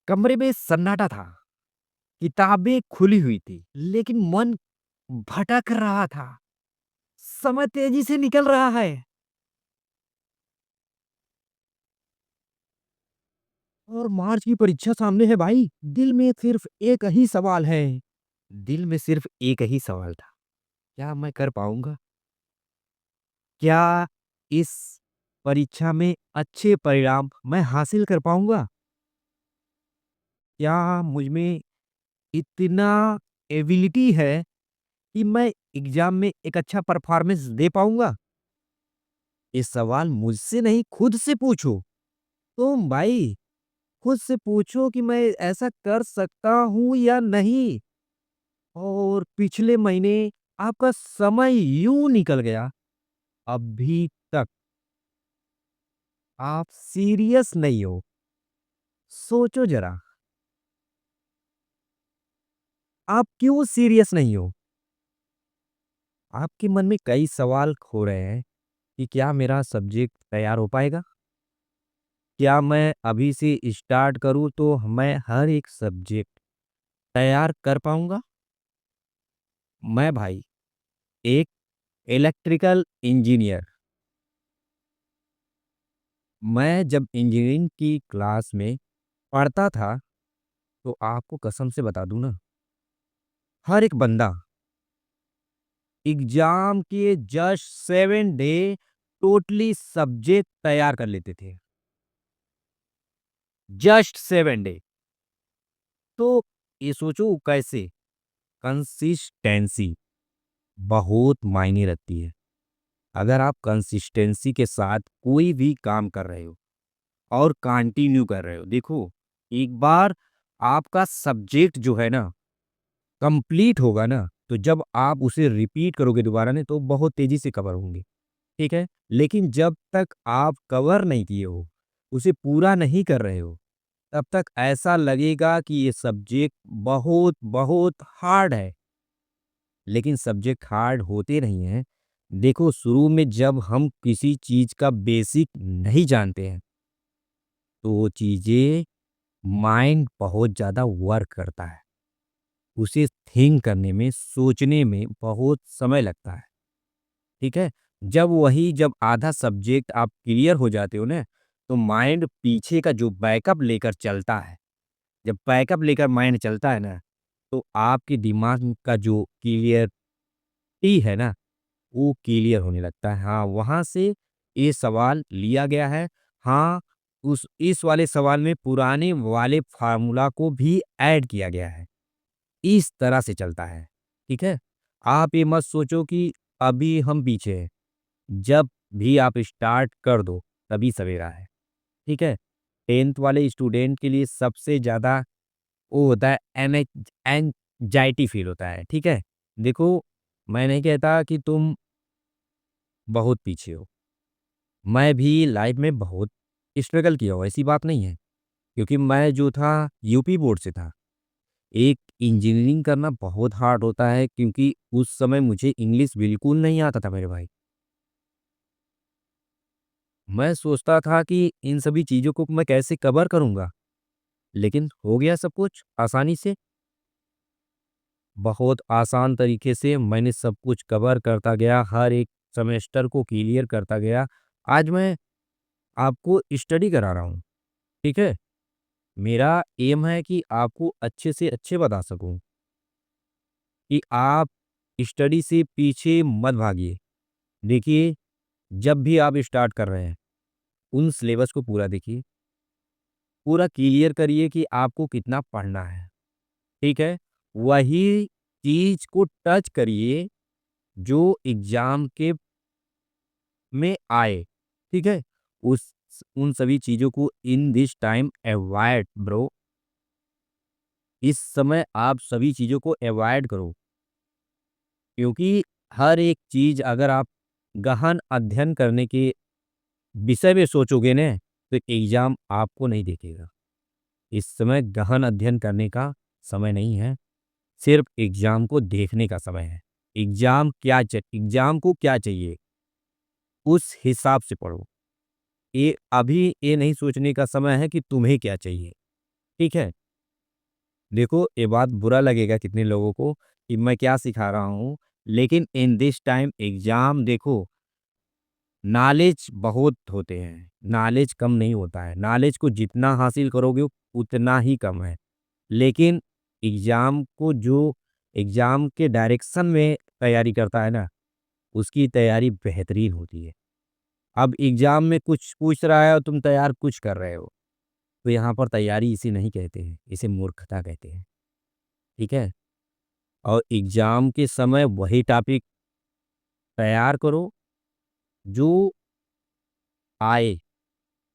कमरे में सन्नाटा था, किताबें खुली हुई थी, लेकिन मन भटक रहा था। समय तेजी से निकल रहा है और मार्च की परीक्षा सामने है भाई। दिल में सिर्फ एक ही सवाल है। दिल में सिर्फ एक ही सवाल था, क्या मैं कर पाऊँगा? क्या इस परीक्षा में अच्छे परिणाम मैं हासिल कर पाऊँगा? क्या मुझ में इतना एबिलिटी है कि मैं एग्ज़ाम में एक अच्छा परफ़ॉर्मेंस दे पाऊँगा? ये सवाल मुझसे नहीं, खुद से पूछो। तुम भाई, खुद से पूछो कि मैं ऐसा कर सकता हूँ या नहीं? और पिछले महीने आपका समय यूँ निकल गया, अभी तक आप सीरियस नहीं हो। सोचो ज़रा, आप क्यों सीरियस नहीं हो? आपके मन में कई सवाल खो रहे हैं कि क्या मेरा सब्जेक्ट तैयार हो पाएगा? क्या मैं अभी से स्टार्ट करूँ तो मैं हर एक सब्जेक्ट तैयार कर पाऊँगा? मैं भाई एक इलेक्ट्रिकल इंजीनियर, मैं जब इंजीनियरिंग की क्लास में पढ़ता था, तो आपको कसम से बता दूँ ना, हर एक बंदा एग्ज़ाम के जस्ट 7 डे टोटली सब्जेक्ट तैयार कर लेते थे। Just 7 day. तो ये सोचो कैसे? कंसिस्टेंसी बहुत मायने रखती है। अगर आप कंसिस्टेंसी के साथ कोई भी काम कर रहे हो और कंटिन्यू कर रहे हो, देखो, एक बार आपका सब्जेक्ट जो है ना कंप्लीट होगा ना, तो जब आप उसे रिपीट करोगे दोबारा ना, तो बहुत तेज़ी से कवर होंगे, ठीक है? लेकिन जब तक आप कवर नहीं किए हो, उसे पूरा नहीं कर रहे हो, तब तक ऐसा लगेगा कि ये सब्जेक्ट बहुत, बहुत हार्ड है। लेकिन सब्जेक्ट हार्ड होते नहीं हैं। देखो, शुरू में जब हम किसी चीज़ का बेसिक नहीं जानते हैं, तो वो चीज़ें माइंड बहुत ज़्यादा वर्क करता है। उसे थिंक करने में, सोचने में बहुत समय लगता है, ठीक है? जब आधा सब्जेक्ट आप क्लियर हो जाते हो ना, तो माइंड पीछे का जो बैकअप लेकर चलता है, जब बैकअप लेकर माइंड चलता है ना, तो आपके दिमाग का जो क्लियरिटी है ना, वो क्लियर होने लगता है। हाँ, वहाँ से ये सवाल लिया गया है। हाँ, उस इस वाले सवाल में पुराने वाले फ़ॉर्मूला को भी ऐड किया गया है। इस तरह से चलता है, ठीक है? आप ये मत सोचो कि अभी हम पीछे हैं। जब भी आप स्टार्ट कर दो, तभी सवेरा है, ठीक है? 10th वाले स्टूडेंट के लिए सबसे ज़्यादा वो होता है एंग्ज़ायटी फ़ील होता है, ठीक है? देखो, मैं नहीं कहता कि तुम बहुत पीछे हो। मैं भी लाइफ में बहुत स्ट्रगल किया हूँ, ऐसी बात नहीं है। क्योंकि मैं जो था यूपी बोर्ड से था। एक इंजीनियरिंग करना बहुत हार्ड होता है क्योंकि उस समय मुझे इंग्लिश बिल्कुल नहीं आता था मेरे भाई। मैं सोचता था कि इन सभी चीज़ों को मैं कैसे कवर करूँगा, लेकिन हो गया सब कुछ आसानी से। बहुत आसान तरीके से मैंने सब कुछ कवर करता गया, हर एक सेमेस्टर को क्लियर करता गया। आज मैं आपको स्टडी करा रहा हूँ, ठीक है? मेरा एम है कि आपको अच्छे से अच्छे बता सकूँ कि आप स्टडी से पीछे मत भागिए। देखिए, जब भी आप स्टार्ट कर रहे हैं, उन सिलेबस को पूरा देखिए, पूरा क्लियर करिए कि आपको कितना पढ़ना है, ठीक है? वही चीज़ को टच करिए जो एग्ज़ाम के में आए, ठीक है? उस उन सभी चीज़ों को in this time avoid bro. इस समय आप सभी चीज़ों को अवॉइड करो। क्योंकि हर एक चीज़ अगर आप गहन अध्ययन करने के विषय में सोचोगे ना, तो एग्ज़ाम आपको नहीं देखेगा। इस समय गहन अध्ययन करने का समय नहीं है, सिर्फ़ एग्ज़ाम को देखने का समय है। एग्ज़ाम को क्या चाहिए, उस हिसाब से पढ़ो। ये अभी ये नहीं सोचने का समय है कि तुम्हें क्या चाहिए, ठीक है। देखो ये बात बुरा लगेगा कितने लोगों को कि मैं क्या सिखा रहा हूँ, लेकिन इन दिस टाइम एग्जाम देखो, नॉलेज बहुत होते हैं, नॉलेज कम नहीं होता है, नॉलेज को जितना हासिल करोगे उतना ही कम है। लेकिन एग्जाम को जो एग्जाम के डायरेक्शन में तैयारी करता है ना, उसकी तैयारी बेहतरीन होती है। अब एग्जाम में कुछ पूछ रहा है और तुम तैयार कुछ कर रहे हो, तो यहाँ पर तैयारी इसे नहीं कहते हैं, इसे मूर्खता कहते हैं। ठीक है। और एग्जाम के समय वही टॉपिक तैयार करो जो आए,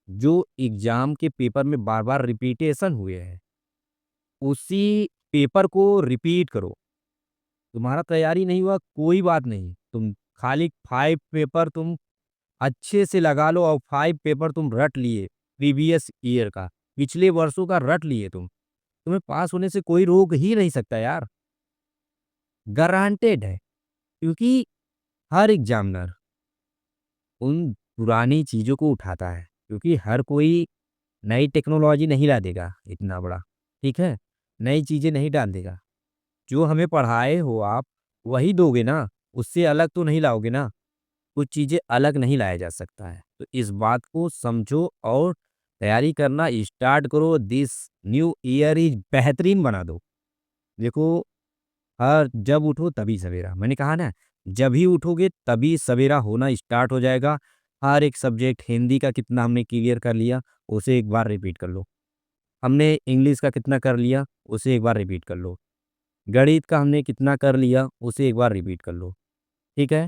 जो एग्जाम के पेपर में बार बार रिपीटेशन हुए हैं, उसी पेपर को रिपीट करो। तुम्हारा तैयारी नहीं हुआ कोई बात नहीं, तुम खाली 5 पेपर तुम अच्छे से लगा लो और 5 पेपर तुम रट लिए, प्रीवियस ईयर का, पिछले वर्षों का रट लिए तुम्हें पास होने से कोई रोक ही नहीं सकता यार, गारंटेड है। क्योंकि हर एग्जामिनर उन पुरानी चीज़ों को उठाता है, क्योंकि हर कोई नई टेक्नोलॉजी नहीं ला देगा इतना बड़ा, ठीक है? नई चीज़ें नहीं डाल देगा। जो हमें पढ़ाए हो आप, वही दोगे ना, उससे अलग तो नहीं लाओगे ना, कुछ चीज़ें अलग नहीं लाया जा सकता है। तो इस बात को समझो और तैयारी करना स्टार्ट करो, दिस न्यू ईयर इज़ बेहतरीन बना दो। देखो, हर जब उठो तभी सवेरा, मैंने कहा ना, जब ही उठोगे तभी सवेरा होना स्टार्ट हो जाएगा। हर एक सब्जेक्ट, हिंदी का कितना हमने क्लियर कर लिया, उसे एक बार रिपीट कर लो। हमने इंग्लिश का कितना कर लिया, उसे एक बार रिपीट कर लो। गणित का हमने कितना कर लिया, उसे एक बार रिपीट कर लो। ठीक है?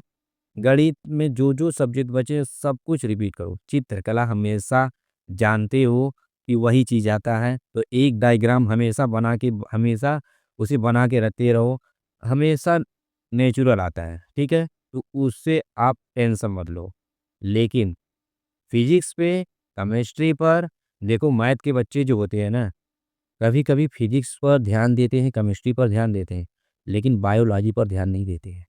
गणित में जो सब्जेक्ट बचे सब कुछ रिपीट करो। चित्रकला हमेशा जानते हो कि वही चीज़ आता है, तो एक डायग्राम हमेशा बना के हमेशा उसे बना के रखते रहो, हमेशा नेचुरल आता है, ठीक है? तो उससे आप टेंशन मत लो। लेकिन फिज़िक्स पे, केमिस्ट्री पर देखो, मैथ के बच्चे जो होते हैं ना, कभी-कभी फिज़िक्स पर ध्यान देते हैं, केमिस्ट्री पर ध्यान देते हैं, लेकिन बायोलॉजी पर ध्यान नहीं देते हैं।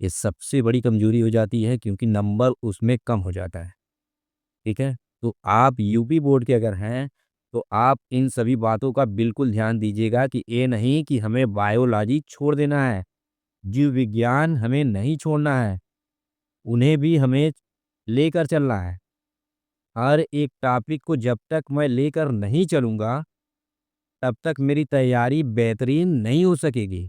ये सबसे बड़ी कमज़ोरी हो जाती है, क्योंकि नंबर उसमें कम हो जाता है, ठीक है? तो आप यूपी बोर्ड के अगर हैं, तो आप इन सभी बातों का बिल्कुल ध्यान दीजिएगा कि ये नहीं कि हमें बायोलॉजी छोड़ देना है, जीव विज्ञान हमें नहीं छोड़ना है, उन्हें भी हमें लेकर चलना है। हर एक टॉपिक को जब तक मैं लेकर नहीं चलूँगा, तब तक मेरी तैयारी बेहतरीन नहीं हो सकेगी।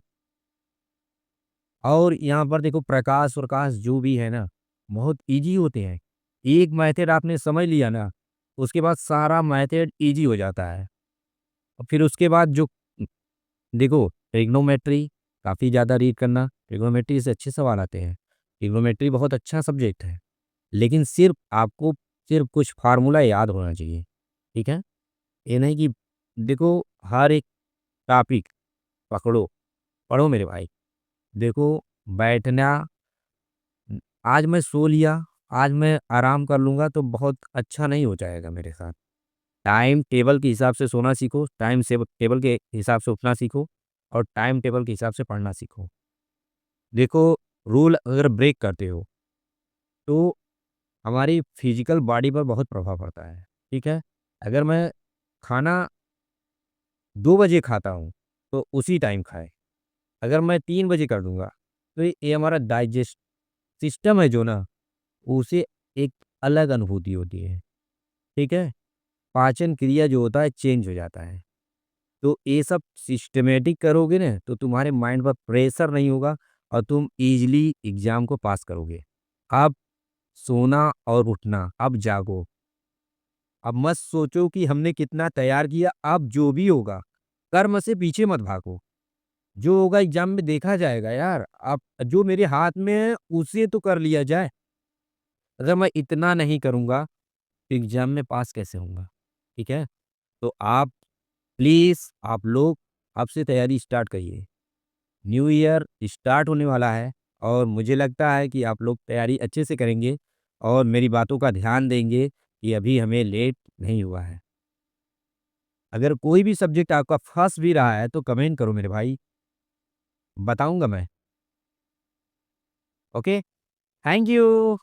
और यहाँ पर देखो, प्रकाश-वकाश जो भी है ना, बहुत ईज़ी होते हैं। एक मेथड आपने समझ लिया ना, उसके बाद सारा मेथड ईज़ी हो जाता है। और फिर उसके बाद जो देखो, ट्रिग्नोमेट्री काफ़ी ज़्यादा रीड करना, ट्रिग्नोमेट्री से अच्छे सवाल आते हैं। ट्रिग्नोमेट्री बहुत अच्छा सब्जेक्ट है, लेकिन सिर्फ़ आपको सिर्फ़ कुछ फ़ॉर्मूला याद होना चाहिए, ठीक है? ये नहीं कि देखो, हर एक टॉपिक पकड़ो, पढ़ो मेरे भाई। देखो, बैठना, आज मैं सो लिया, आज मैं आराम कर लूँगा तो बहुत अच्छा नहीं हो जाएगा मेरे साथ। टाइम टेबल के हिसाब से सोना सीखो, टेबल के हिसाब से उठना सीखो और टाइम टेबल के हिसाब से पढ़ना सीखो। देखो, रूल अगर ब्रेक करते हो, तो हमारी फिज़िकल बॉडी पर बहुत प्रभाव पड़ता है, ठीक है? अगर मैं खाना 2 बजे खाता हूँ, तो उसी टाइम खाएँ। अगर मैं 3 बजे कर दूँगा, तो ये हमारा डाइजेस्ट सिस्टम है जो ना, उसे एक अलग अनुभूति होती है, ठीक है? पाचन क्रिया जो होता है चेंज हो जाता है। तो ये सब सिस्टमैटिक करोगे ना, तो तुम्हारे माइंड पर प्रेशर नहीं होगा और तुम ईज़िली एग्ज़ाम को पास करोगे। अब सोना और उठना, अब जागो। अब मत सोचो कि हमने कितना तैयार किया, अब जो भी होगा, कर्म से पीछे मत भागो। जो होगा एग्ज़ाम में देखा जाएगा यार। अब जो मेरे हाथ में है, उसे तो कर लिया जाए। अगर मैं इतना नहीं करूँगा, तो एग्ज़ाम में पास कैसे होऊँगा? ठीक है? तो आप प्लीज़, आप लोग अब से तैयारी स्टार्ट करिए। न्यू ईयर स्टार्ट होने वाला है और मुझे लगता है कि आप लोग तैयारी अच्छे से करेंगे और मेरी बातों का ध्यान देंगे कि अभी हमें लेट नहीं हुआ है। अगर कोई भी सब्जेक्ट आपका फँस भी रहा है, तो कमेंट करो मेरे भाई, बताऊँगा मैं। ओके? Thank you.